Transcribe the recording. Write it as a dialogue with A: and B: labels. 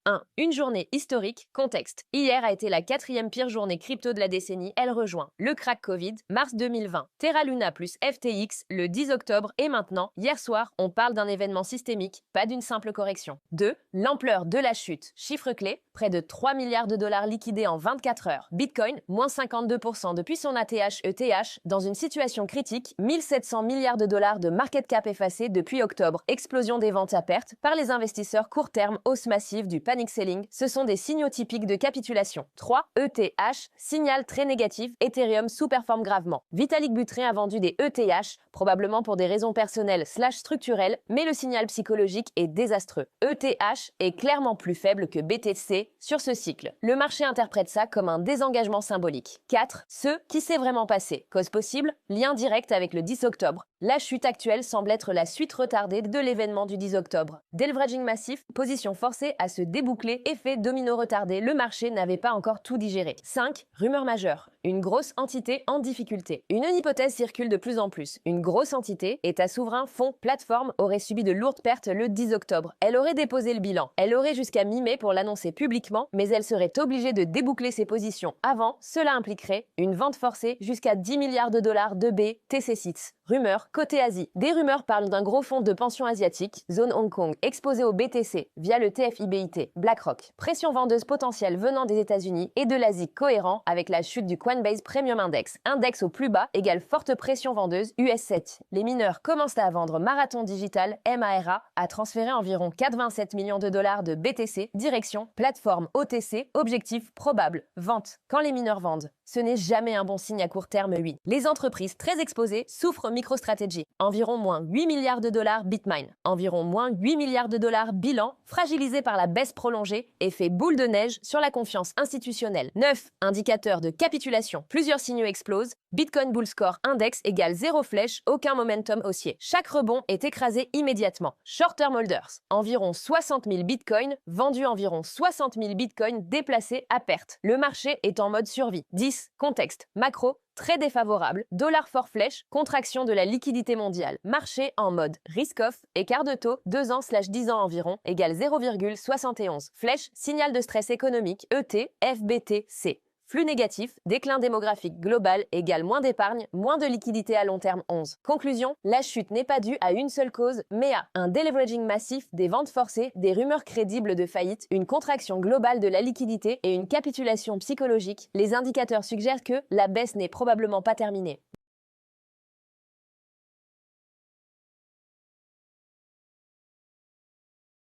A: 1. Une journée historique. Contexte. Hier a été la 4e pire journée crypto de la décennie. Elle rejoint le crack Covid, mars 2020, Terra Luna plus FTX le 10 octobre et maintenant, hier soir, on parle d'un événement systémique, pas d'une simple correction. 2. L'ampleur de la chute. Chiffre clé, près de 3 milliards de dollars liquidés en 24 heures. Bitcoin, moins 52% depuis son ATH-ETH, dans une situation critique, 1700 milliards de dollars de market cap effacés depuis octobre. Explosion des ventes à perte par les investisseurs court terme, hausse massive du panic selling, ce sont des signaux typiques de capitulation. 3. ETH, signal très négatif, Ethereum sous-performe gravement. Vitalik Buterin a vendu des ETH, probablement pour des raisons personnelles / structurelles, mais le signal psychologique est désastreux. ETH est clairement plus faible que BTC sur ce cycle. Le marché interprète ça comme un désengagement symbolique. 4. Ce qui s'est vraiment passé. Cause possible, lien direct avec le 10 octobre. La chute actuelle semble être la suite retardée de l'événement du 10 octobre. Deleveraging massif, position forcée à se déboucler, effet domino retardé, le marché n'avait pas encore tout digéré. 5. Rumeur majeure. Une grosse entité en difficulté. Une hypothèse circule de plus en plus. Une grosse entité, État souverain, fonds, plateforme, aurait subi de lourdes pertes le 10 octobre. Elle aurait déposé le bilan. Elle aurait jusqu'à mi-mai pour l'annoncer publiquement, mais elle serait obligée de déboucler ses positions avant. Cela impliquerait une vente forcée jusqu'à 10 milliards de dollars de BTC6. Rumeurs côté Asie. Des rumeurs parlent d'un gros fonds de pension asiatique, zone Hong Kong, exposé au BTC via le TFIBIT, BlackRock. Pression vendeuse potentielle venant des États-Unis et de l'Asie cohérent avec la chute du Coinbase Premium Index. Index au plus bas égale forte pression vendeuse US7. Les mineurs commencent à vendre Marathon Digital, MARA, a transféré environ 87 millions de dollars de BTC, direction, plateforme OTC, objectif probable, vente. Quand les mineurs vendent, ce n'est jamais un bon signe à court terme, oui. Les entreprises très exposées souffrent MicroStrategy. Environ moins 8 milliards de dollars Bitmain. Environ moins 8 milliards de dollars bilan, fragilisé par la baisse prolongée, effet boule de neige sur la confiance institutionnelle. 9. Indicateur de capitulation. Plusieurs signaux explosent. Bitcoin Bull Score Index égale 0 flèche, aucun momentum haussier. Chaque rebond est écrasé immédiatement. Short-term holders. Environ 60 000 bitcoins, vendus environ 60 000 bitcoins déplacés à perte. Le marché est en mode survie. 10. Contexte. Macro. Très défavorable, dollar fort flèche, contraction de la liquidité mondiale. Marché en mode risk-off, écart de taux 2 ans/10 ans environ, égale 0,71. Flèche, signal de stress économique, ET, FBTC. Flux négatif, déclin démographique global égale moins d'épargne, moins de liquidité à long terme 11. Conclusion, la chute n'est pas due à une seule cause, mais à un deleveraging massif, des ventes forcées, des rumeurs crédibles de faillite, une contraction globale de la liquidité et une capitulation psychologique. Les indicateurs suggèrent que la baisse n'est probablement pas terminée.